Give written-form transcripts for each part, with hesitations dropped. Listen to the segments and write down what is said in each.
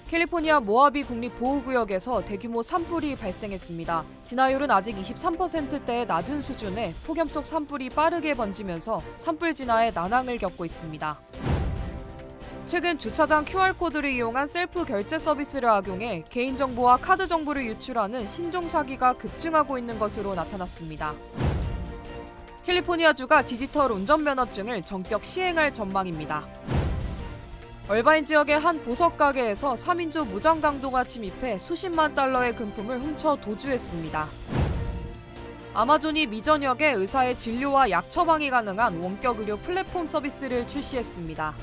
캘리포니아 모하비 국립보호구역에서 대규모 산불이 발생했습니다. 진화율은 아직 23%대의 낮은 수준에 폭염 속 산불이 빠르게 번지면서 산불 진화에 난항을 겪고 있습니다. 최근 주차장 QR코드를 이용한 셀프 결제 서비스를 악용해 개인정보와 카드 정보를 유출하는 신종 사기가 급증하고 있는 것으로 나타났습니다. 캘리포니아주가 디지털 운전면허증을 전격 시행할 전망입니다. 얼바인 지역의 한 보석 가게에서 3인조 무장강도가 침입해 수십만 달러의 금품을 훔쳐 도주했습니다. 아마존이 미전역에 의사의 진료와 약 처방이 가능한 원격 의료 플랫폼 서비스를 출시했습니다.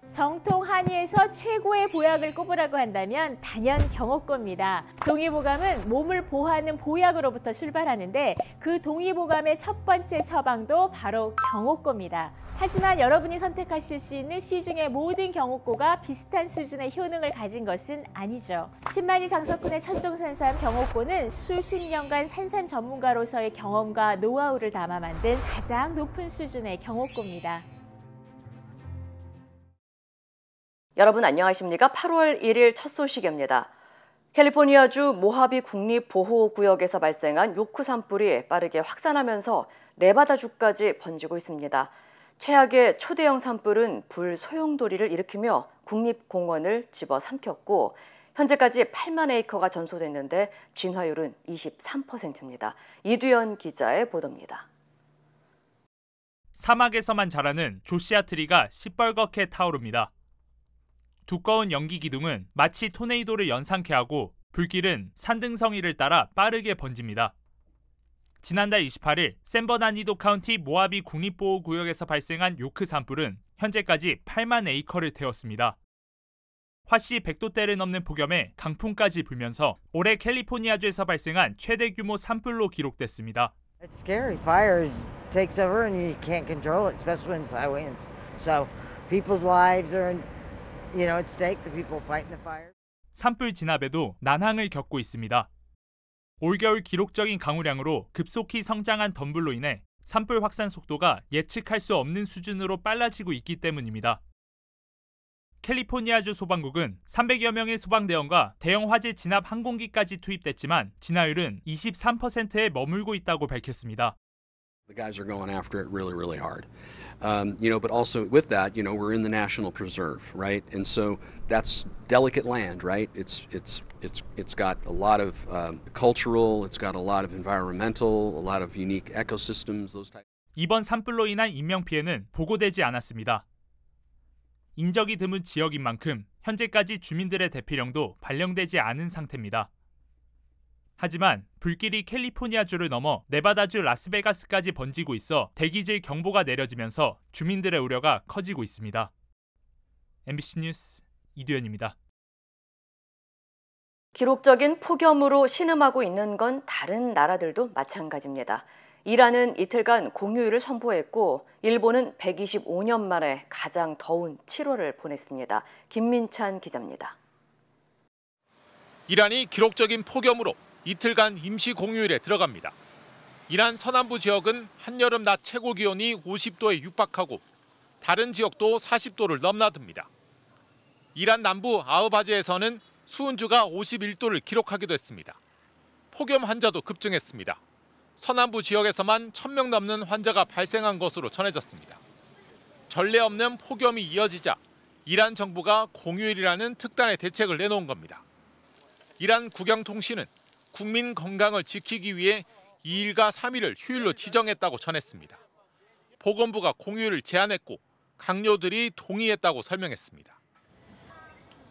정통 한의에서 최고의 보약을 꼽으라고 한다면 단연 경옥고입니다. 동의보감은 몸을 보호하는 보약으로부터 출발하는데 그 동의보감의 첫 번째 처방도 바로 경옥고입니다. 하지만 여러분이 선택하실 수 있는 시중의 모든 경옥고가 비슷한 수준의 효능을 가진 것은 아니죠. 10만이 장석군의 천종산삼 경옥고는 수십 년간 산삼 전문가로서의 경험과 노하우를 담아 만든 가장 높은 수준의 경옥고입니다. 여러분 안녕하십니까? 8월 1일 첫 소식입니다. 캘리포니아주 모하비 국립보호구역에서 발생한 요크 산불이 빠르게 확산하면서 네바다주까지 번지고 있습니다. 최악의 초대형 산불은 불 소용돌이를 일으키며 국립공원을 집어삼켰고 현재까지 8만 에이커가 전소됐는데 진화율은 23%입니다. 이두현 기자의 보도입니다. 사막에서만 자라는 조시아 트리가 시뻘겋게 타오릅니다. 두꺼운 연기 기둥은 마치 토네이도를 연상케 하고 불길은 산등성이를 따라 빠르게 번집니다. 지난달 28일 샌버나니도 카운티 모하비 국립보호구역에서 발생한 요크 산불은 현재까지 8만 에이커를 태웠습니다. 화씨 100도대를 넘는 폭염에 강풍까지 불면서 올해 캘리포니아주에서 발생한 최대 규모 산불로 기록됐습니다. It's scary. Fire takes over and you can't control it, especially when it's high winds. So people's lives are at stake, the people fighting the fire. 산불 진압에도 난항을 겪고 있습니다. 올겨울 기록적인 강우량으로 급속히 성장한 덤불로 인해 산불 확산 속도가 예측할 수 없는 수준으로 빨라지고 있기 때문입니다. 캘리포니아주 소방국은 300여 명의 소방대원과 대형 화재 진압 항공기까지 투입됐지만 진화율은 23%에 머물고 있다고 밝혔습니다. The guys are going after it really hard. But also with that, we're in the national preserve, right? And so that's delicate land, right? It's got a lot of cultural, it's got a lot of environmental, a lot of unique ecosystems, those types. 이번 산불로 인한 인명 피해는 보고되지 않았습니다. 인적이 드문 지역인 만큼 현재까지 주민들의 대피령도 발령되지 않은 상태입니다. 하지만 불길이 캘리포니아주를 넘어 네바다주 라스베가스까지 번지고 있어 대기질 경보가 내려지면서 주민들의 우려가 커지고 있습니다. MBC 뉴스 이두현입니다. 기록적인 폭염으로 신음하고 있는 건 다른 나라들도 마찬가지입니다. 이란은 이틀간 공휴일을 선포했고 일본은 125년 만에 가장 더운 7월을 보냈습니다. 김민찬 기자입니다. 이란이 기록적인 폭염으로 이틀간 임시 공휴일에 들어갑니다. 이란 서남부 지역은 한여름 낮 최고 기온이 50도에 육박하고 다른 지역도 40도를 넘나듭니다. 이란 남부 아흐바즈에서는 수은주가 51도를 기록하기도 했습니다. 폭염 환자도 급증했습니다. 서남부 지역에서만 1,000명 넘는 환자가 발생한 것으로 전해졌습니다. 전례 없는 폭염이 이어지자 이란 정부가 공휴일이라는 특단의 대책을 내놓은 겁니다. 이란 국영통신은 국민 건강을 지키기 위해 2일과 3일을 휴일로 지정했다고 전했습니다. 보건부가 공휴일을 제한했고 강요들이 동의했다고 설명했습니다.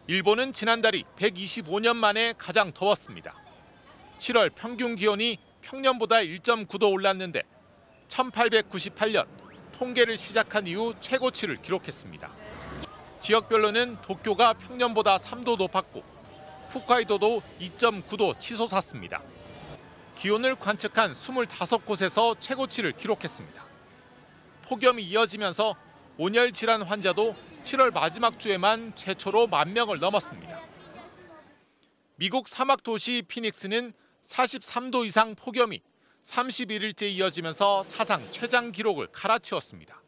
일본은 지난달이 125년 만에 가장 더웠습니다. 7월 평균 기온이 평년보다 1.9도 올랐는데 1898년 통계를 시작한 이후 최고치를 기록했습니다. 지역별로는 도쿄가 평년보다 3도 높았고 홋카이도도 2.9도 치솟았습니다. 기온을 관측한 25곳에서 최고치를 기록했습니다. 폭염이 이어지면서 온열 질환 환자도 7월 마지막 주에만 최초로 10,000명을 넘었습니다. 미국 사막 도시 피닉스는 43도 이상 폭염이 31일째 이어지면서 사상 최장 기록을 갈아치웠습니다.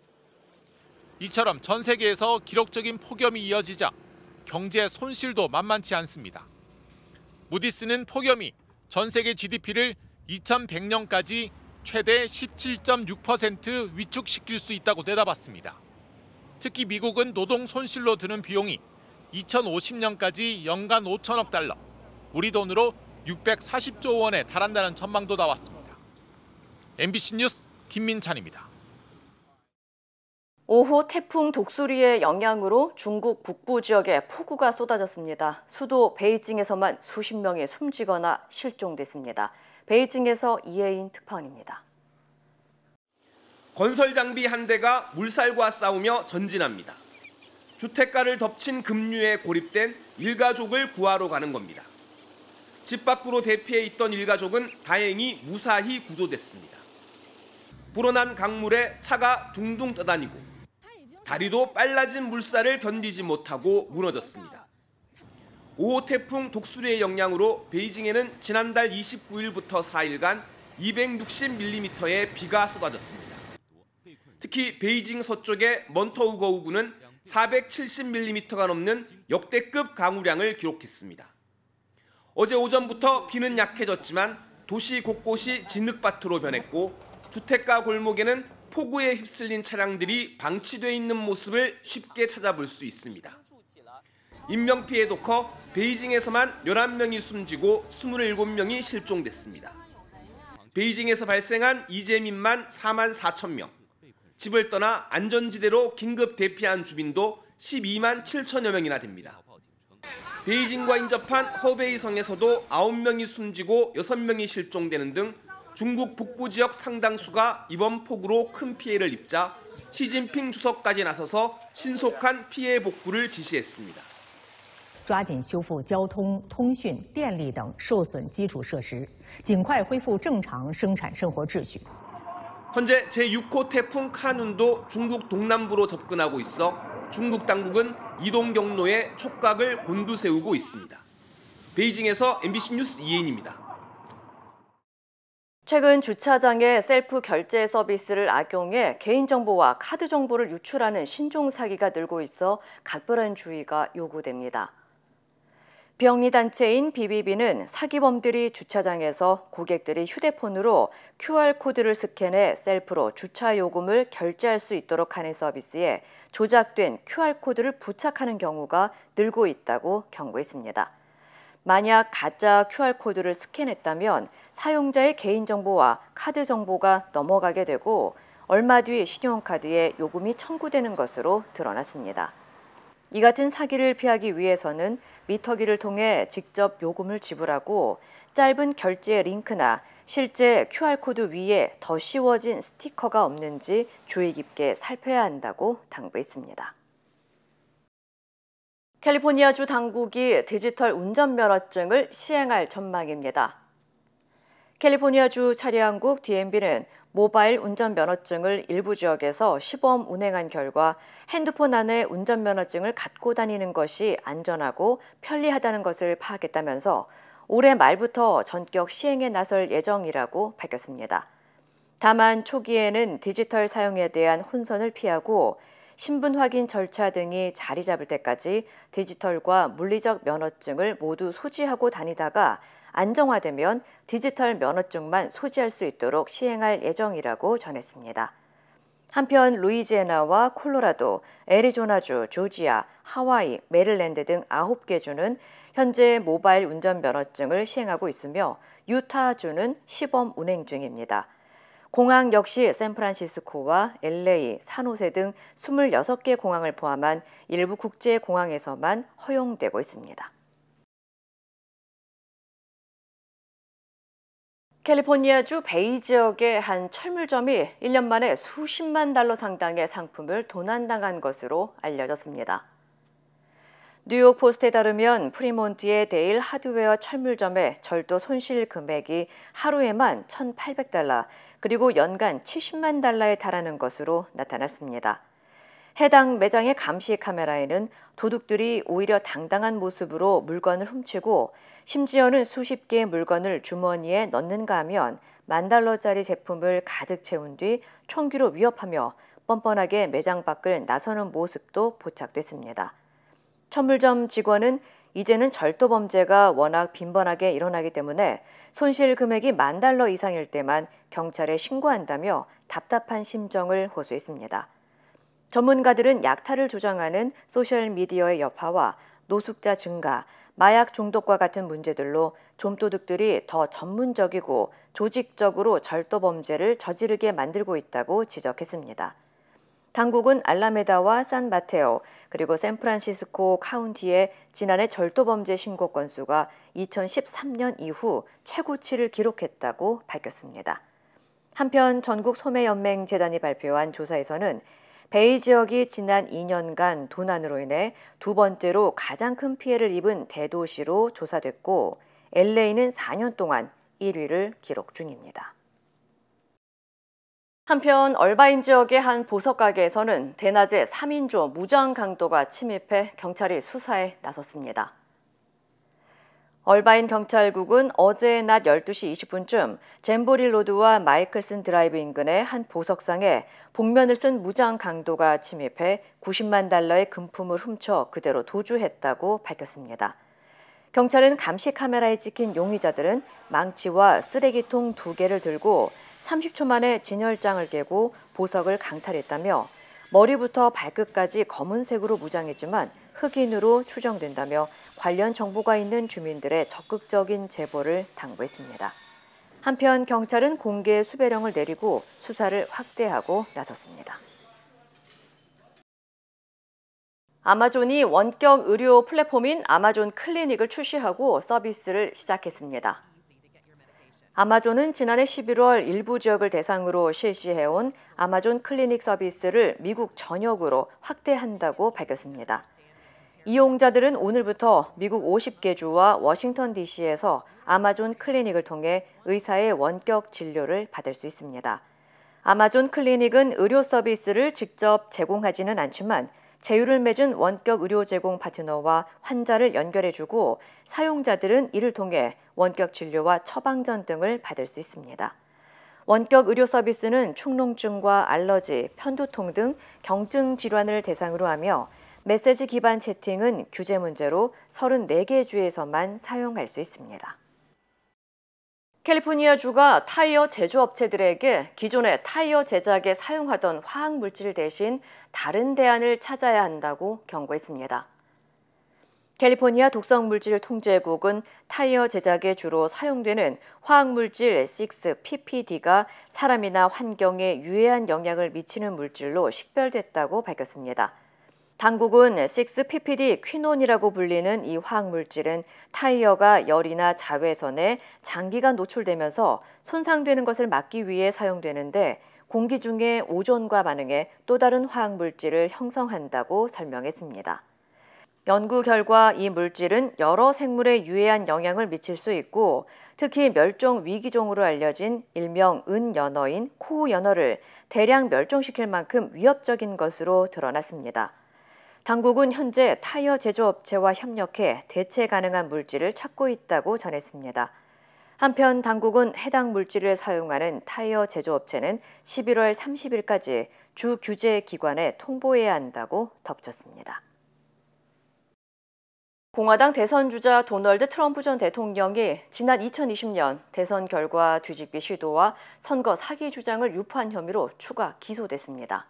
이처럼 전 세계에서 기록적인 폭염이 이어지자 경제 손실도 만만치 않습니다. 무디스는 폭염이 전 세계 GDP를 2100년까지 최대 17.6% 위축시킬 수 있다고 내다봤습니다. 특히 미국은 노동 손실로 드는 비용이 2050년까지 연간 5천억 달러, 우리 돈으로 640조 원에 달한다는 전망도 나왔습니다. MBC 뉴스 김민찬입니다. 오후 태풍 독수리의 영향으로 중국 북부 지역에 폭우가 쏟아졌습니다. 수도 베이징에서만 수십 명이 숨지거나 실종됐습니다. 베이징에서 이혜인 특파원입니다. 건설 장비 한 대가 물살과 싸우며 전진합니다. 주택가를 덮친 급류에 고립된 일가족을 구하러 가는 겁니다. 집 밖으로 대피해 있던 일가족은 다행히 무사히 구조됐습니다. 불어난 강물에 차가 둥둥 떠다니고 다리도 빨라진 물살을 견디지 못하고 무너졌습니다. 5호 태풍 독수리의 영향으로 베이징에는 지난달 29일부터 4일간 260mm의 비가 쏟아졌습니다. 특히 베이징 서쪽의 먼터우거우구는 470mm가 넘는 역대급 강우량을 기록했습니다. 어제 오전부터 비는 약해졌지만 도시 곳곳이 진흙밭으로 변했고 주택가 골목에는 폭우에 휩쓸린 차량들이 방치돼 있는 모습을 쉽게 찾아볼 수 있습니다. 인명피해도 커 베이징에서만 11명이 숨지고 27명이 실종됐습니다. 베이징에서 발생한 이재민만 4만 4천 명, 집을 떠나 안전지대로 긴급 대피한 주민도 12만 7천여 명이나 됩니다. 베이징과 인접한 허베이성에서도 9명이 숨지고 6명이 실종되는 등 중국 북부 지역 상당수가 이번 폭우로 큰 피해를 입자 시진핑 주석까지 나서서 신속한 피해 복구를 지시했습니다. 抓紧修复交通、通讯、电力等受损基础设施，尽快恢复正常生产生活秩序。 현재 제6호 태풍 카눈도 중국 동남부로 접근하고 있어 중국 당국은 이동 경로에 촉각을 곤두세우고 있습니다. 베이징에서 MBC 뉴스 이혜인입니다. 최근 주차장에 셀프 결제 서비스를 악용해 개인정보와 카드 정보를 유출하는 신종 사기가 늘고 있어 각별한 주의가 요구됩니다. 비영리단체인 BBB는 사기범들이 주차장에서 고객들이 휴대폰으로 QR코드를 스캔해 셀프로 주차 요금을 결제할 수 있도록 하는 서비스에 조작된 QR코드를 부착하는 경우가 늘고 있다고 경고했습니다. 만약 가짜 QR코드를 스캔했다면 사용자의 개인정보와 카드 정보가 넘어가게 되고 얼마 뒤 신용카드에 요금이 청구되는 것으로 드러났습니다. 이 같은 사기를 피하기 위해서는 미터기를 통해 직접 요금을 지불하고 짧은 결제 링크나 실제 QR코드 위에 더 씌워진 스티커가 없는지 주의 깊게 살펴야 한다고 당부했습니다. 캘리포니아주 당국이 디지털 운전면허증을 시행할 전망입니다. 캘리포니아주 차량국 DMV는 모바일 운전면허증을 일부 지역에서 시범 운행한 결과 핸드폰 안에 운전면허증을 갖고 다니는 것이 안전하고 편리하다는 것을 파악했다면서 올해 말부터 전격 시행에 나설 예정이라고 밝혔습니다. 다만 초기에는 디지털 사용에 대한 혼선을 피하고 신분 확인 절차 등이 자리 잡을 때까지 디지털과 물리적 면허증을 모두 소지하고 다니다가 안정화되면 디지털 면허증만 소지할 수 있도록 시행할 예정이라고 전했습니다. 한편 루이지애나와 콜로라도, 애리조나주, 조지아, 하와이, 메릴랜드 등 9개 주는 현재 모바일 운전면허증을 시행하고 있으며 유타주는 시범 운행 중입니다. 공항 역시 샌프란시스코와 LA, 산호세 등 26개 공항을 포함한 일부 국제공항에서만 허용되고 있습니다. 캘리포니아주 베이 지역의 한 철물점이 1년 만에 수십만 달러 상당의 상품을 도난당한 것으로 알려졌습니다. 뉴욕 포스트에 따르면 프리몬트의 데일 하드웨어 철물점의 절도 손실 금액이 하루에만 1,800달러, 그리고 연간 70만 달러에 달하는 것으로 나타났습니다. 해당 매장의 감시 카메라에는 도둑들이 오히려 당당한 모습으로 물건을 훔치고 심지어는 수십 개의 물건을 주머니에 넣는가 하면 $10,000짜리 제품을 가득 채운 뒤 총기로 위협하며 뻔뻔하게 매장 밖을 나서는 모습도 포착됐습니다. 천물점 직원은 이제는 절도 범죄가 워낙 빈번하게 일어나기 때문에 손실 금액이 $10,000 이상일 때만 경찰에 신고한다며 답답한 심정을 호소했습니다. 전문가들은 약탈을 조장하는 소셜미디어의 여파와 노숙자 증가, 마약 중독과 같은 문제들로 좀도둑들이 더 전문적이고 조직적으로 절도 범죄를 저지르게 만들고 있다고 지적했습니다. 당국은 알라메다와 산마테오 그리고 샌프란시스코 카운티의 지난해 절도 범죄 신고 건수가 2013년 이후 최고치를 기록했다고 밝혔습니다. 한편 전국 소매연맹 재단이 발표한 조사에서는 베이 지역이 지난 2년간 도난으로 인해 두 번째로 가장 큰 피해를 입은 대도시로 조사됐고 LA는 4년 동안 1위를 기록 중입니다. 한편 얼바인 지역의 한 보석 가게에서는 대낮에 3인조 무장 강도가 침입해 경찰이 수사에 나섰습니다. 얼바인 경찰국은 어제 낮 12시 20분쯤 잼보리 로드와 마이클슨 드라이브 인근의 한 보석상에 복면을 쓴 무장 강도가 침입해 $900,000의 금품을 훔쳐 그대로 도주했다고 밝혔습니다. 경찰은 감시 카메라에 찍힌 용의자들은 망치와 쓰레기통 2개를 들고 30초 만에 진열장을 깨고 보석을 강탈했다며 머리부터 발끝까지 검은색으로 무장했지만 흑인으로 추정된다며 관련 정보가 있는 주민들의 적극적인 제보를 당부했습니다. 한편 경찰은 공개 수배령을 내리고 수사를 확대하고 나섰습니다. 아마존이 원격 의료 플랫폼인 아마존 클리닉을 출시하고 서비스를 시작했습니다. 아마존은 지난해 11월 일부 지역을 대상으로 실시해온 아마존 클리닉 서비스를 미국 전역으로 확대한다고 밝혔습니다. 이용자들은 오늘부터 미국 50개 주와 워싱턴 DC에서 아마존 클리닉을 통해 의사의 원격 진료를 받을 수 있습니다. 아마존 클리닉은 의료 서비스를 직접 제공하지는 않지만 제휴를 맺은 원격 의료 제공 파트너와 환자를 연결해주고 사용자들은 이를 통해 원격 진료와 처방전 등을 받을 수 있습니다. 원격 의료 서비스는 축농증과 알러지, 편두통 등 경증 질환을 대상으로 하며 메시지 기반 채팅은 규제 문제로 34개 주에서만 사용할 수 있습니다. 캘리포니아주가 타이어 제조업체들에게 기존의 타이어 제작에 사용하던 화학물질 대신 다른 대안을 찾아야 한다고 경고했습니다. 캘리포니아 독성물질 통제국은 타이어 제작에 주로 사용되는 화학물질 6-PPD가 사람이나 환경에 유해한 영향을 미치는 물질로 식별됐다고 밝혔습니다. 당국은 6-PPD 퀴논이라고 불리는 이 화학물질은 타이어가 열이나 자외선에 장기간 노출되면서 손상되는 것을 막기 위해 사용되는데 공기 중에 오존과 반응해 또 다른 화학물질을 형성한다고 설명했습니다. 연구 결과 이 물질은 여러 생물에 유해한 영향을 미칠 수 있고 특히 멸종 위기종으로 알려진 일명 은연어인 코연어를 대량 멸종시킬 만큼 위협적인 것으로 드러났습니다. 당국은 현재 타이어 제조업체와 협력해 대체 가능한 물질을 찾고 있다고 전했습니다. 한편 당국은 해당 물질을 사용하는 타이어 제조업체는 11월 30일까지 주 규제 기관에 통보해야 한다고 덧붙였습니다. 공화당 대선 주자 도널드 트럼프 전 대통령이 지난 2020년 대선 결과 뒤집기 시도와 선거 사기 주장을 유포한 혐의로 추가 기소됐습니다.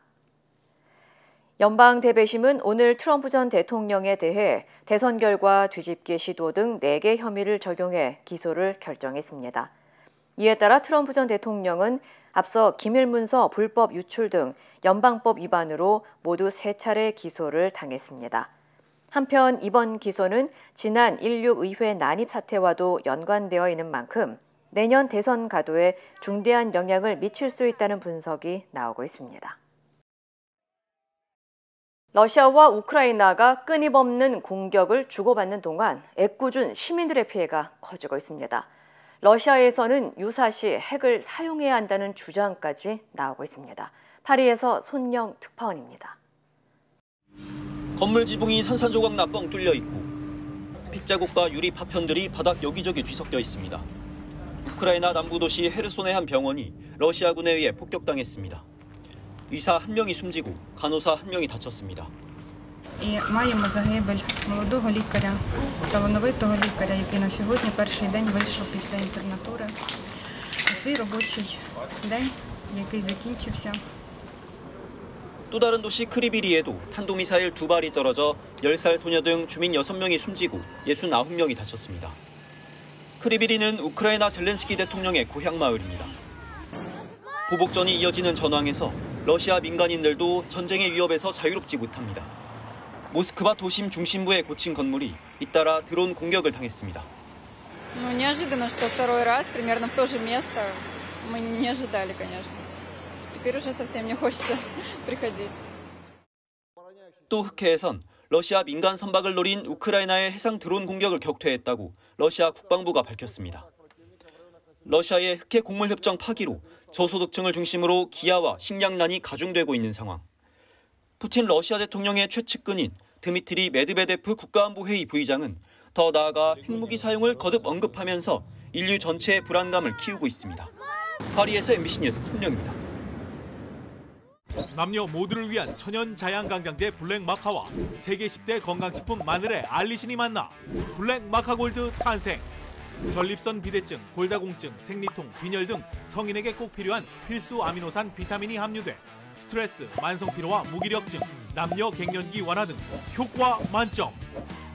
연방대배심은 오늘 트럼프 전 대통령에 대해 대선 결과 뒤집기 시도 등 4개 혐의를 적용해 기소를 결정했습니다. 이에 따라 트럼프 전 대통령은 앞서 기밀문서 불법 유출 등 연방법 위반으로 모두 3차례 기소를 당했습니다. 한편 이번 기소는 지난 16 의회 난입 사태와도 연관되어 있는 만큼 내년 대선 가도에 중대한 영향을 미칠 수 있다는 분석이 나오고 있습니다. 러시아와 우크라이나가 끊임없는 공격을 주고받는 동안 애꿎은 시민들의 피해가 커지고 있습니다. 러시아에서는 유사시 핵을 사용해야 한다는 주장까지 나오고 있습니다. 파리에서 손영 특파원입니다. 건물 지붕이 산산조각 나 뻥 뚫려 있고 핏자국과 유리 파편들이 바닥 여기저기 뒤섞여 있습니다. 우크라이나 남부 도시 헤르손의 한 병원이 러시아군에 의해 폭격당했습니다. 의사 1명이 숨지고 간호사 1명이 다쳤습니다. І маємо загибель молодого лікаря, талановитого лікаря, який на сьогодні перший день вийшов після інтернатури у свій робочий день, який закінчився. 또 다른 도시 크리비리에도 탄도미사일 2발이 떨어져 10살 소녀 등 주민 6명이 숨지고 69명이 다쳤습니다. 크리비리는 우크라이나 젤렌스키 대통령의 고향 마을입니다. 보복전이 이어지는 전황에서 러시아 민간인들도 전쟁의 위협에서 자유롭지 못합니다. 모스크바 도심 중심부의 고층 건물이 잇따라 드론 공격을 당했습니다. Неожиданно, что второй раз примерно в то же место. Мы не ожидали, конечно. Теперь уже совсем не хочется приходить. 또 흑해에선 러시아 민간 선박을 노린 우크라이나의 해상 드론 공격을 격퇴했다고 러시아 국방부가 밝혔습니다. 러시아의 흑해 곡물 협정 파기로 저소득층을 중심으로 기아와 식량난이 가중되고 있는 상황. 푸틴 러시아 대통령의 최측근인 드미트리 메드베데프 국가안보회의 부의장은 더 나아가 핵무기 사용을 거듭 언급하면서 인류 전체의 불안감을 키우고 있습니다. 파리에서 MBC 뉴스 손영입니다. 남녀 모두를 위한 천연 자양강장제 블랙마카와 세계 10대 건강식품 마늘의 알리신이 만나 블랙마카골드 탄생. 전립선 비대증, 골다공증, 생리통, 빈혈 등 성인에게 꼭 필요한 필수 아미노산 비타민이 함유돼 스트레스, 만성피로와 무기력증, 남녀 갱년기 완화 등 효과 만점.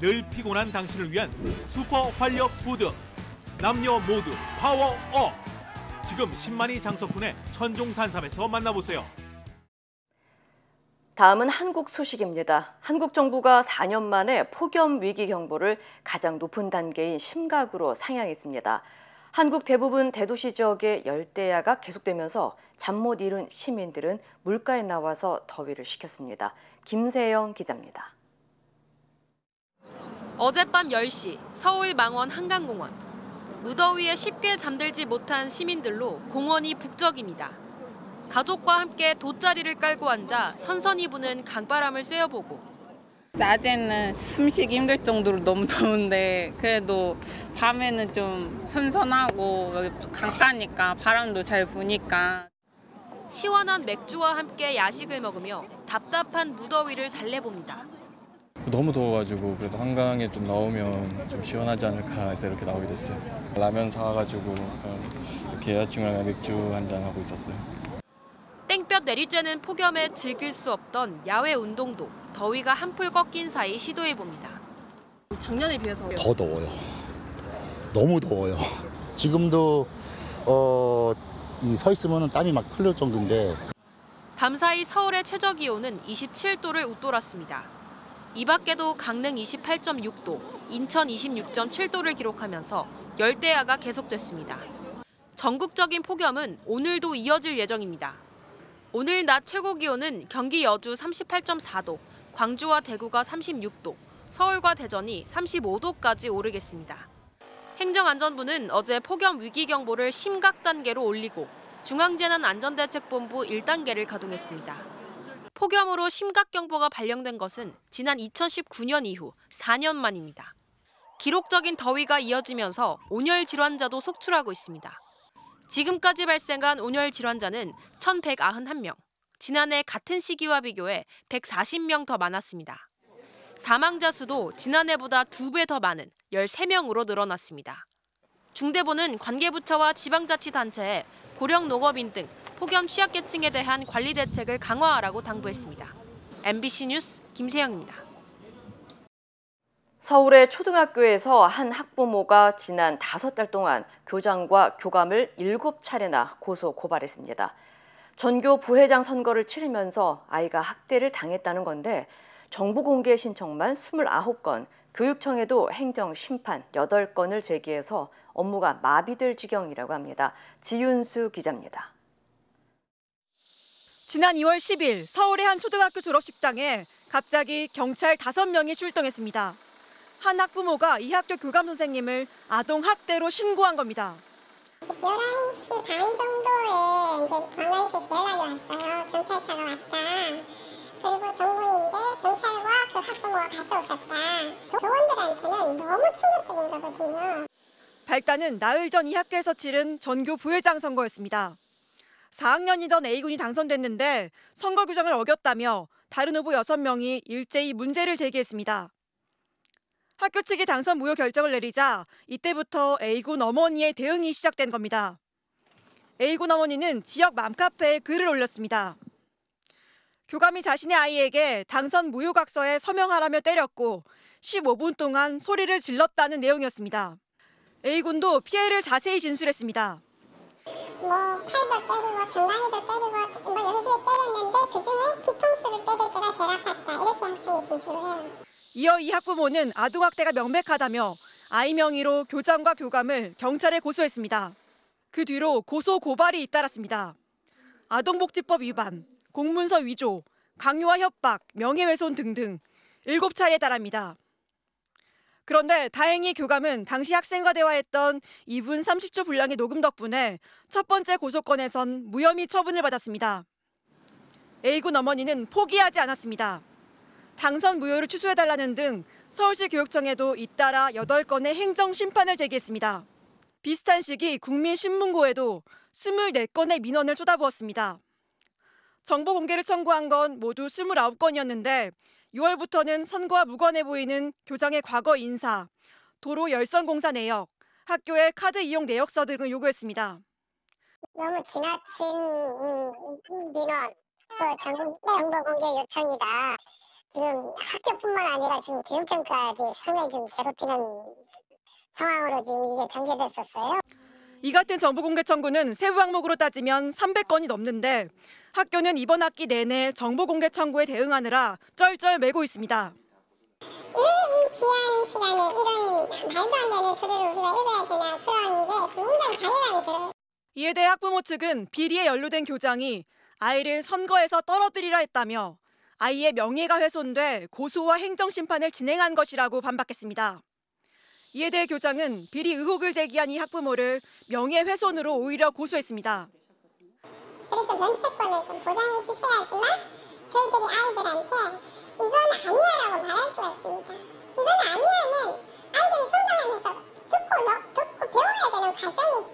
늘 피곤한 당신을 위한 슈퍼 활력 푸드. 남녀 모두 파워업. 지금 10만이 장석훈의 천종산삼에서 만나보세요. 다음은 한국 소식입니다. 한국 정부가 4년 만에 폭염 위기 경보를 가장 높은 단계인 심각으로 상향했습니다. 한국 대부분 대도시 지역의 열대야가 계속되면서 잠 못 이룬 시민들은 물가에 나와서 더위를 식혔습니다. 김세영 기자입니다. 어젯밤 10시 서울 망원 한강공원. 무더위에 쉽게 잠들지 못한 시민들로 공원이 북적입니다. 가족과 함께 돗자리를 깔고 앉아 선선히 부는 강바람을 쐬어보고 낮에는 숨쉬기 힘들 정도로 너무 더운데 그래도 밤에는 좀 선선하고 여기 강가니까 바람도 잘 부니까 시원한 맥주와 함께 야식을 먹으며 답답한 무더위를 달래봅니다. 너무 더워가지고 그래도 한강에 좀 나오면 좀 시원하지 않을까 해서 이렇게 나오게 됐어요. 라면 사와가지고 이렇게 여자친구랑 맥주 한잔 하고 있었어요. 땡볕 내리쬐는 폭염에 즐길 수 없던 야외 운동도 더위가 한풀 꺾인 사이 시도해봅니다. 작년에 비해서 더 더워요. 너무 더워요. 지금도 서 있으면 땀이 막 흘릴 정도인데. 밤사이 서울의 최저기온은 27도를 웃돌았습니다. 이 밖에도 강릉 28.6도, 인천 26.7도를 기록하면서 열대야가 계속됐습니다. 전국적인 폭염은 오늘도 이어질 예정입니다. 오늘 낮 최고 기온은 경기 여주 38.4도, 광주와 대구가 36도, 서울과 대전이 35도까지 오르겠습니다. 행정안전부는 어제 폭염 위기 경보를 심각 단계로 올리고 중앙재난안전대책본부 1단계를 가동했습니다. 폭염으로 심각 경보가 발령된 것은 지난 2019년 이후 4년 만입니다. 기록적인 더위가 이어지면서 온열 질환자도 속출하고 있습니다. 지금까지 발생한 온열 질환자는 1,191명, 지난해 같은 시기와 비교해 140명 더 많았습니다. 사망자 수도 지난해보다 2배 더 많은 13명으로 늘어났습니다. 중대본은 관계부처와 지방자치단체에 고령 농업인 등 폭염 취약계층에 대한 관리 대책을 강화하라고 당부했습니다. MBC 뉴스 김세영입니다. 서울의 초등학교에서 한 학부모가 지난 5달 동안 교장과 교감을 7차례나 고소 고발했습니다. 전교 부회장 선거를 치르면서 아이가 학대를 당했다는 건데 정보 공개 신청만 29건, 교육청에도 행정 심판 8건을 제기해서 업무가 마비될 지경이라고 합니다. 지윤수 기자입니다. 지난 2월 10일 서울의 한 초등학교 졸업식장에 갑자기 경찰 5명이 출동했습니다. 한 학부모가 이 학교 교감 선생님을 아동 학대로 신고한 겁니다. 11시 반 정도에 이제 관할실에서 연락이 왔어요. 경찰차가 왔다. 그리고 정문인데 경찰과 그 학부모가 같이 오셨다. 교원들한테는 너무 충격적인 거거든요. 발단은 나흘 전 이 학교에서 치른 전교 부회장 선거였습니다. 4학년이던 A군이 당선됐는데 선거 규정을 어겼다며 다른 후보 6명이 일제히 문제를 제기했습니다. 학교 측이 당선 무효 결정을 내리자 이때부터 A군 어머니의 대응이 시작된 겁니다. A군 어머니는 지역 맘카페에 글을 올렸습니다. 교감이 자신의 아이에게 당선 무효각서에 서명하라며 때렸고 15분 동안 소리를 질렀다는 내용이었습니다. A군도 피해를 자세히 진술했습니다. 팔도 때리고 정강이도 때리고 여기저기 때렸는데 그중에 뒤통수를 때릴 때가 제일 아팠다. 이렇게 학생이 진술을 해요. 이어 이 학부모는 아동학대가 명백하다며 아이 명의로 교장과 교감을 경찰에 고소했습니다. 그 뒤로 고소 고발이 잇따랐습니다. 아동복지법 위반, 공문서 위조, 강요와 협박, 명예훼손 등등 7차례에 달합니다. 그런데 다행히 교감은 당시 학생과 대화했던 2분 30초 분량의 녹음 덕분에 첫 번째 고소건에선 무혐의 처분을 받았습니다. A군 어머니는 포기하지 않았습니다. 당선 무효를 취소해달라는 등 서울시 교육청에도 잇따라 8건의 행정심판을 제기했습니다. 비슷한 시기 국민신문고에도 24건의 민원을 쏟아부었습니다. 정보 공개를 청구한 건 모두 29건이었는데 6월부터는 선거와 무관해 보이는 교장의 과거 인사, 도로 열선공사 내역, 학교의 카드 이용 내역서 등을 요구했습니다. 너무 지나친 민원, 또 정보 공개 요청이다. 지금 학교뿐만 아니라 지금 교육청까지 상당히 좀 괴롭히는 상황으로 지금 이게 전개됐었어요. 이 같은 정보 공개 청구는 세부 항목으로 따지면 300건이 넘는데 학교는 이번 학기 내내 정보 공개 청구에 대응하느라 쩔쩔매고 있습니다. 왜 이 귀한 시간에 이런 말도 안 되는 소리를 우리가 읽어야 되나 그런 게 굉장히 자괴감이 들어요. 이에 대해 학부모 측은 비리에 연루된 교장이 아이를 선거에서 떨어뜨리려 했다며 아이의 명예가 훼손돼 고소와 행정심판을 진행한 것이라고 반박했습니다. 이에 대해 교장은 비리 의혹을 제기한 이 학부모를 명예훼손으로 오히려 고소했습니다. 그래서 면책권을 좀 보장해 주셔야지만 저희들이 아이들한테 이건 아니야라고 말할 수가 있습니다. 이건 아니야는 아이들이 성장하면서 듣고 배워야 되는 과정이지.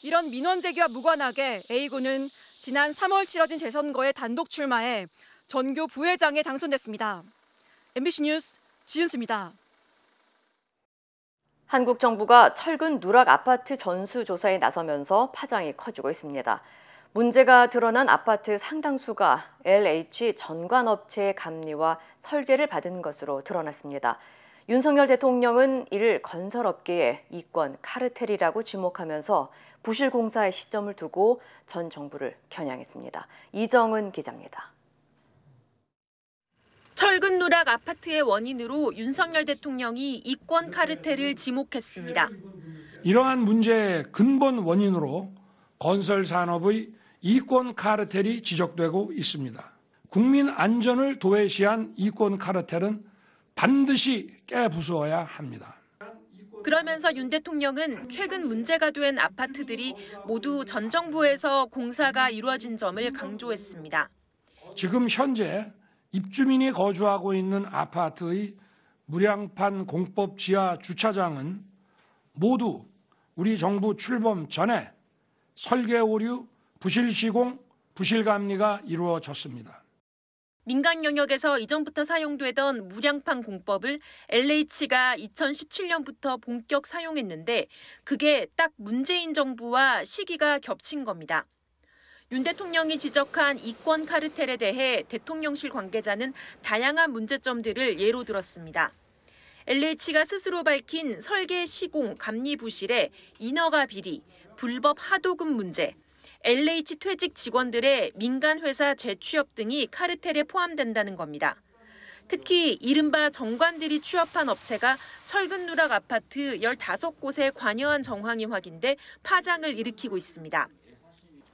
이런 민원 제기와 무관하게 A군은 지난 3월 치러진 재선거에 단독 출마해 전교 부회장에 당선됐습니다. MBC 뉴스 지은수입니다. 한국 정부가 철근 누락 아파트 전수 조사에 나서면서 파장이 커지고 있습니다. 문제가 드러난 아파트 상당수가 LH 전관업체의 감리와 설계를 받은 것으로 드러났습니다. 윤석열 대통령은 이를 건설업계의 이권 카르텔이라고 지목하면서 부실공사의 시점을 두고 전 정부를 겨냥했습니다. 이정은 기자입니다. 철근 누락 아파트의 원인으로 윤석열 대통령이 이권 카르텔을 지목했습니다. 이러한 문제의 근본 원인으로 건설 산업의 이권 카르텔이 지적되고 있습니다. 국민 안전을 도외시한 이권 카르텔은 반드시 깨부수어야 합니다. 그러면서 윤 대통령은 최근 문제가 된 아파트들이 모두 전 정부에서 공사가 이루어진 점을 강조했습니다. 지금 현재 입주민이 거주하고 있는 아파트의 무량판 공법 지하 주차장은 모두 우리 정부 출범 전에 설계 오류, 부실 시공, 부실 감리가 이루어졌습니다. 민간 영역에서 이전부터 사용되던 무량판 공법을 LH가 2017년부터 본격 사용했는데 그게 딱 문재인 정부와 시기가 겹친 겁니다. 윤 대통령이 지적한 이권 카르텔에 대해 대통령실 관계자는 다양한 문제점들을 예로 들었습니다. LH가 스스로 밝힌 설계 시공 감리 부실에 인허가 비리, 불법 하도급 문제, LH 퇴직 직원들의 민간 회사 재취업 등이 카르텔에 포함된다는 겁니다. 특히 이른바 정관들이 취업한 업체가 철근 누락 아파트 15곳에 관여한 정황이 확인돼 파장을 일으키고 있습니다.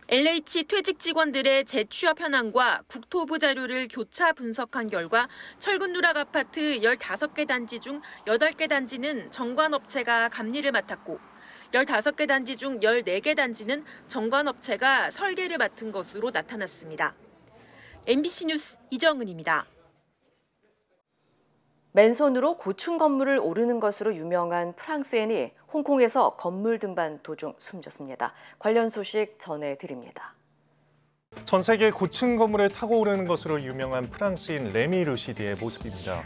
LH 퇴직 직원들의 재취업 현황과 국토부 자료를 교차 분석한 결과 철근 누락 아파트 15개 단지 중 8개 단지는 정관업체가 감리를 맡았고 15개 단지 중 14개 단지는 정관업체가 설계를 맡은 것으로 나타났습니다. MBC 뉴스 이정은입니다. 맨손으로 고층 건물을 오르는 것으로 유명한 프랑스인이 홍콩에서 건물 등반 도중 숨졌습니다. 관련 소식 전해드립니다. 전 세계 고층 건물을 타고 오르는 것으로 유명한 프랑스인 레미 루시디의 모습입니다.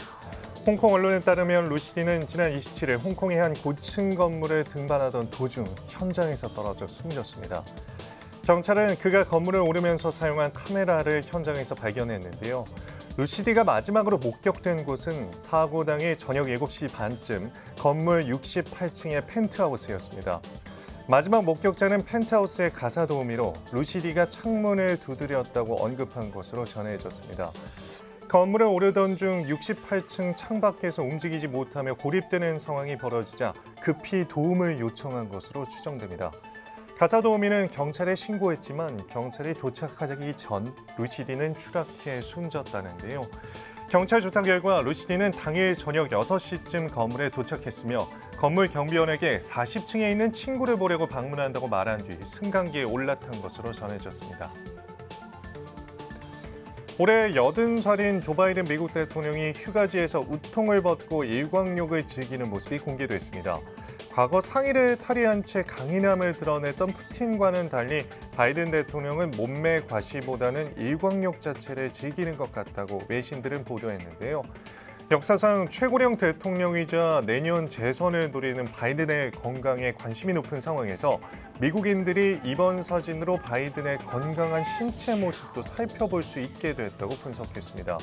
홍콩 언론에 따르면 루시디는 지난 27일 홍콩의 한 고층 건물을 등반하던 도중 현장에서 떨어져 숨졌습니다. 경찰은 그가 건물을 오르면서 사용한 카메라를 현장에서 발견했는데요. 루시디가 마지막으로 목격된 곳은 사고 당일 저녁 7시 반쯤 건물 68층의 펜트하우스였습니다. 마지막 목격자는 펜트하우스의 가사 도우미로 루시디가 창문을 두드렸다고 언급한 것으로 전해졌습니다. 건물을 오르던 중 68층 창밖에서 움직이지 못하며 고립되는 상황이 벌어지자 급히 도움을 요청한 것으로 추정됩니다. 가사 도우미는 경찰에 신고했지만 경찰이 도착하기 전 루시디는 추락해 숨졌다는데요. 경찰 조사 결과 루시디는 당일 저녁 6시쯤 건물에 도착했으며 건물 경비원에게 40층에 있는 친구를 보려고 방문한다고 말한 뒤 승강기에 올라탄 것으로 전해졌습니다. 올해 80살인 조 바이든 미국 대통령이 휴가지에서 우통을 벗고 일광욕을 즐기는 모습이 공개됐습니다. 과거 상의를 탈의한 채 강인함을 드러냈던 푸틴과는 달리 바이든 대통령은 몸매 과시보다는 일광욕 자체를 즐기는 것 같다고 외신들은 보도했는데요. 역사상 최고령 대통령이자 내년 재선을 노리는 바이든의 건강에 관심이 높은 상황에서 미국인들이 이번 사진으로 바이든의 건강한 신체 모습도 살펴볼 수 있게 됐다고 분석했습니다.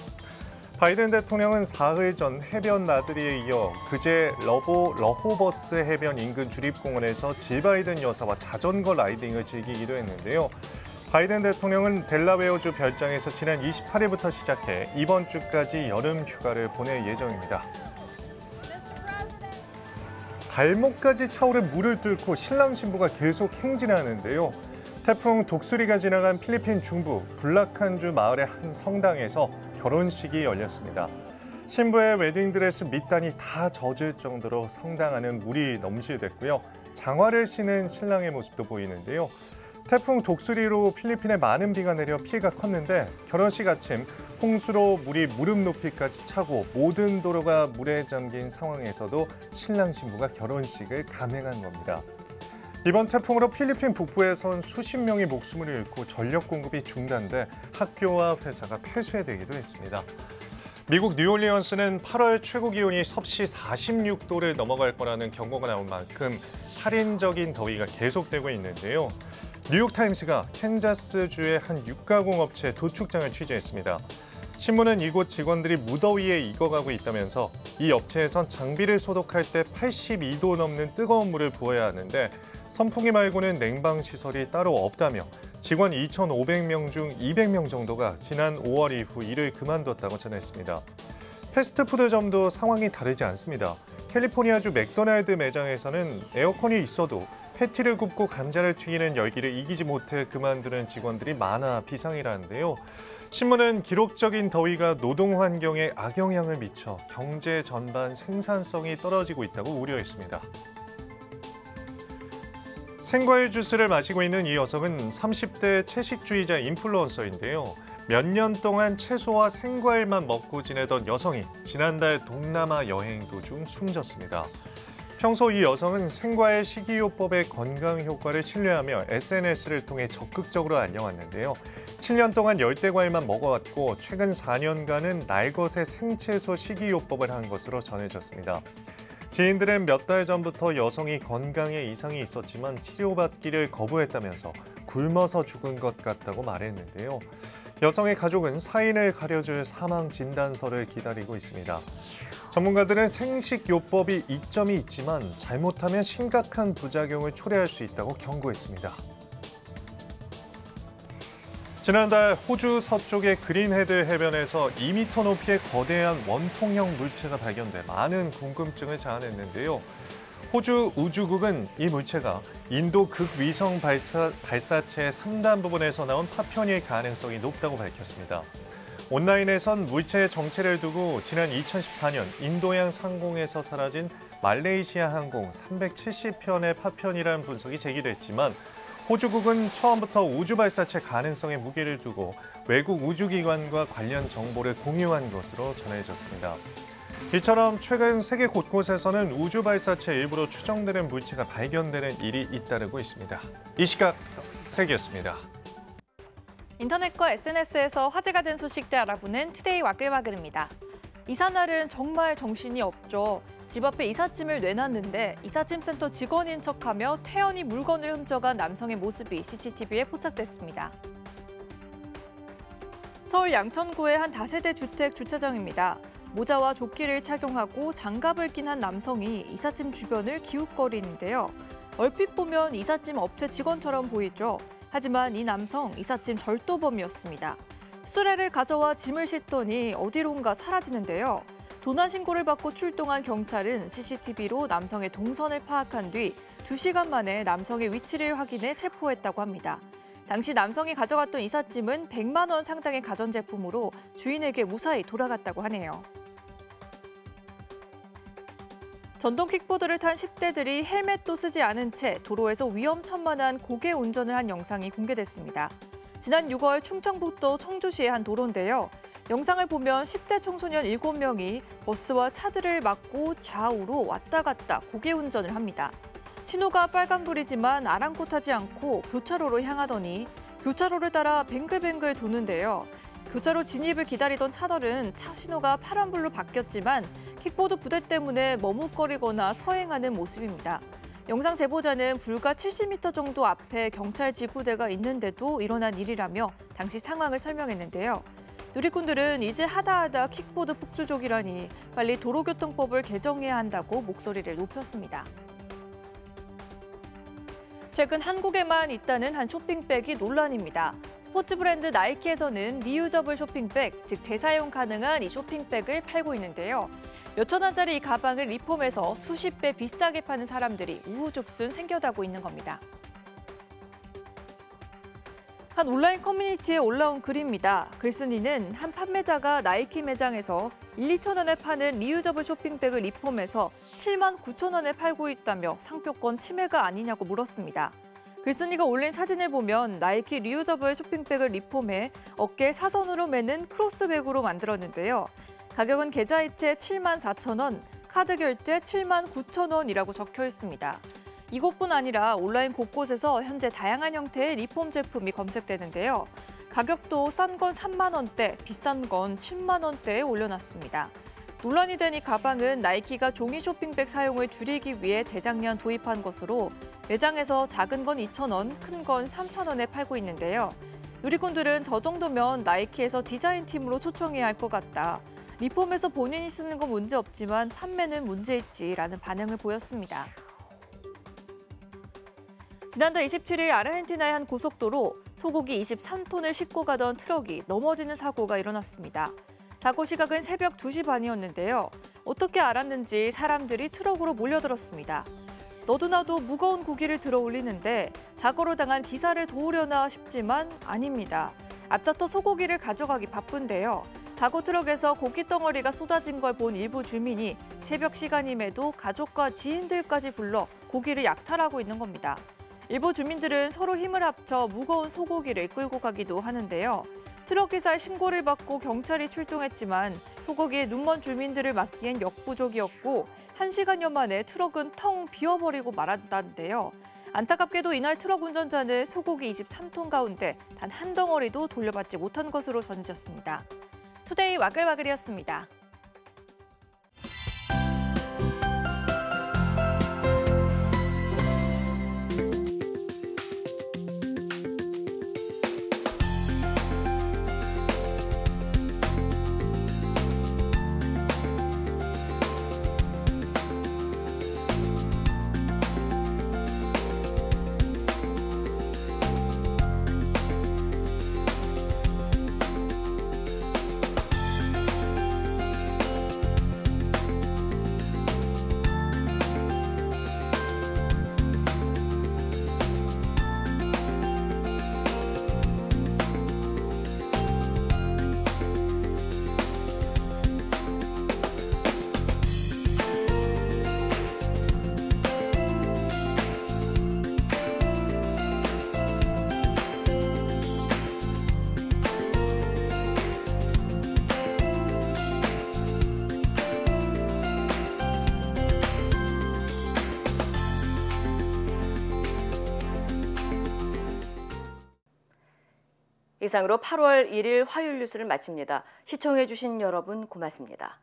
바이든 대통령은 사흘 전 해변 나들이에 이어 그제 러호버스 해변 인근 주립공원에서 질 바이든 여사와 자전거 라이딩을 즐기기도 했는데요. 바이든 대통령은 델라웨어주 별장에서 지난 28일부터 시작해 이번 주까지 여름 휴가를 보낼 예정입니다. 발목까지 차오른 물을 뚫고 신랑 신부가 계속 행진하는데요. 태풍 독수리가 지나간 필리핀 중부 불라칸주 마을의 한 성당에서 결혼식이 열렸습니다. 신부의 웨딩드레스 밑단이 다 젖을 정도로 성당 안은 물이 넘실댔고요. 장화를 신은 신랑의 모습도 보이는데요. 태풍 독수리로 필리핀에 많은 비가 내려 피해가 컸는데 결혼식 아침 홍수로 물이 무릎 높이까지 차고 모든 도로가 물에 잠긴 상황에서도 신랑 신부가 결혼식을 감행한 겁니다. 이번 태풍으로 필리핀 북부에선 수십 명이 목숨을 잃고 전력 공급이 중단돼 학교와 회사가 폐쇄되기도 했습니다. 미국 뉴올리언스는 8월 최고 기온이 섭씨 46도를 넘어갈 거라는 경고가 나온 만큼 살인적인 더위가 계속되고 있는데요. 뉴욕타임스가 캔자스주의 한 육가공 업체 도축장을 취재했습니다. 신문은 이곳 직원들이 무더위에 익어가고 있다면서 이 업체에선 장비를 소독할 때 82도 넘는 뜨거운 물을 부어야 하는데 선풍기 말고는 냉방시설이 따로 없다며 직원 2,500명 중 200명 정도가 지난 5월 이후 일을 그만뒀다고 전했습니다. 패스트푸드점도 상황이 다르지 않습니다. 캘리포니아주 맥도날드 매장에서는 에어컨이 있어도 패티를 굽고 감자를 튀기는 열기를 이기지 못해 그만두는 직원들이 많아 비상이라는데요. 신문은 기록적인 더위가 노동 환경에 악영향을 미쳐 경제 전반 생산성이 떨어지고 있다고 우려했습니다. 생과일 주스를 마시고 있는 이 여성은 30대 채식주의자 인플루언서인데요. 몇 년 동안 채소와 생과일만 먹고 지내던 여성이 지난달 동남아 여행 도중 숨졌습니다. 평소 이 여성은 생과일 식이요법의 건강 효과를 신뢰하며 SNS를 통해 적극적으로 알려왔는데요. 7년 동안 열대과일만 먹어왔고 최근 4년간은 날것의 생채소 식이요법을 한 것으로 전해졌습니다. 지인들은 몇 달 전부터 여성이 건강에 이상이 있었지만 치료받기를 거부했다면서 굶어서 죽은 것 같다고 말했는데요. 여성의 가족은 사인을 가려줄 사망 진단서를 기다리고 있습니다. 전문가들은 생식요법이 이점이 있지만 잘못하면 심각한 부작용을 초래할 수 있다고 경고했습니다. 지난달 호주 서쪽의 그린헤드 해변에서 2m 높이의 거대한 원통형 물체가 발견돼 많은 궁금증을 자아냈는데요. 호주 우주국은 이 물체가 인도 극위성 발사체의 3단 부분에서 나온 파편일 가능성이 높다고 밝혔습니다. 온라인에선 물체의 정체를 두고 지난 2014년 인도양 상공에서 사라진 말레이시아 항공 370편의 파편이라는 분석이 제기됐지만 호주국은 처음부터 우주 발사체 가능성에 무게를 두고 외국 우주기관과 관련 정보를 공유한 것으로 전해졌습니다. 이처럼 최근 세계 곳곳에서는 우주 발사체 일부로 추정되는 물체가 발견되는 일이 잇따르고 있습니다. 이 시각 세계였습니다. 인터넷과 SNS에서 화제가 된 소식들 알아보는 투데이 와글와글입니다. 이삿날은 정말 정신이 없죠. 집 앞에 이삿짐을 내놨는데 이삿짐 센터 직원인 척하며 태연히 물건을 훔쳐간 남성의 모습이 CCTV에 포착됐습니다. 서울 양천구의 한 다세대 주택 주차장입니다. 모자와 조끼를 착용하고 장갑을 낀 한 남성이 이삿짐 주변을 기웃거리는데요. 얼핏 보면 이삿짐 업체 직원처럼 보이죠. 하지만 이 남성 이삿짐 절도범이었습니다. 수레를 가져와 짐을 싣더니 어디론가 사라지는데요. 도난 신고를 받고 출동한 경찰은 CCTV로 남성의 동선을 파악한 뒤 2시간 만에 남성의 위치를 확인해 체포했다고 합니다. 당시 남성이 가져갔던 이삿짐은 100만 원 상당의 가전제품으로 주인에게 무사히 돌아갔다고 하네요. 전동 킥보드를 탄 10대들이 헬멧도 쓰지 않은 채 도로에서 위험천만한 고개 운전을 한 영상이 공개됐습니다. 지난 6월 충청북도 청주시의 한 도로인데요. 영상을 보면 10대 청소년 7명이 버스와 차들을 막고 좌우로 왔다 갔다 고개 운전을 합니다. 신호가 빨간불이지만 아랑곳하지 않고 교차로로 향하더니 교차로를 따라 뱅글뱅글 도는데요. 교차로 진입을 기다리던 차들은 차 신호가 파란불로 바뀌었지만 킥보드 부대 때문에 머뭇거리거나 서행하는 모습입니다. 영상 제보자는 불과 70m 정도 앞에 경찰 지구대가 있는데도 일어난 일이라며 당시 상황을 설명했는데요. 누리꾼들은 이제 하다하다 킥보드 폭주족이라니 빨리 도로교통법을 개정해야 한다고 목소리를 높였습니다. 최근 한국에만 있다는 한 쇼핑백이 논란입니다. 스포츠 브랜드 나이키에서는 리유저블 쇼핑백, 즉 재사용 가능한 이 쇼핑백을 팔고 있는데요. 몇천 원짜리 이 가방을 리폼해서 수십 배 비싸게 파는 사람들이 우후죽순 생겨나고 있는 겁니다. 한 온라인 커뮤니티에 올라온 글입니다. 글쓴이는 한 판매자가 나이키 매장에서 1-2천 원에 파는 리유저블 쇼핑백을 리폼해서 7만 9천 원에 팔고 있다며 상표권 침해가 아니냐고 물었습니다. 글쓴이가 올린 사진을 보면 나이키 리유저블 쇼핑백을 리폼해 어깨 사선으로 매는 크로스백으로 만들었는데요. 가격은 계좌이체 7만 4천 원, 카드 결제 7만 9천 원이라고 적혀 있습니다. 이곳뿐 아니라 온라인 곳곳에서 현재 다양한 형태의 리폼 제품이 검색되는데요. 가격도 싼 건 3만 원대, 비싼 건 10만 원대에 올려놨습니다. 논란이 된 이 가방은 나이키가 종이 쇼핑백 사용을 줄이기 위해 재작년 도입한 것으로 매장에서 작은 건 2천 원, 큰 건 3천 원에 팔고 있는데요. 누리꾼들은 저 정도면 나이키에서 디자인팀으로 초청해야 할 것 같다. 리폼해서 본인이 쓰는 건 문제없지만 판매는 문제있지라는 반응을 보였습니다. 지난달 27일 아르헨티나의 한 고속도로 소고기 23톤을 싣고 가던 트럭이 넘어지는 사고가 일어났습니다. 사고 시각은 새벽 2시 반이었는데요. 어떻게 알았는지 사람들이 트럭으로 몰려들었습니다. 너도나도 무거운 고기를 들어 올리는데 사고로 당한 기사를 도우려나 싶지만 아닙니다. 앞다퉈 소고기를 가져가기 바쁜데요. 사고 트럭에서 고기 덩어리가 쏟아진 걸 본 일부 주민이 새벽 시간임에도 가족과 지인들까지 불러 고기를 약탈하고 있는 겁니다. 일부 주민들은 서로 힘을 합쳐 무거운 소고기를 끌고 가기도 하는데요. 트럭 기사의 신고를 받고 경찰이 출동했지만 소고기에 눈먼 주민들을 막기엔 역부족이었고 1시간여 만에 트럭은 텅 비어버리고 말았다는데요. 안타깝게도 이날 트럭 운전자는 소고기 23톤 가운데 단 한 덩어리도 돌려받지 못한 것으로 전해졌습니다. 투데이 와글와글이었습니다. 이상으로 8월 1일 화요일 뉴스를 마칩니다. 시청해주신 여러분 고맙습니다.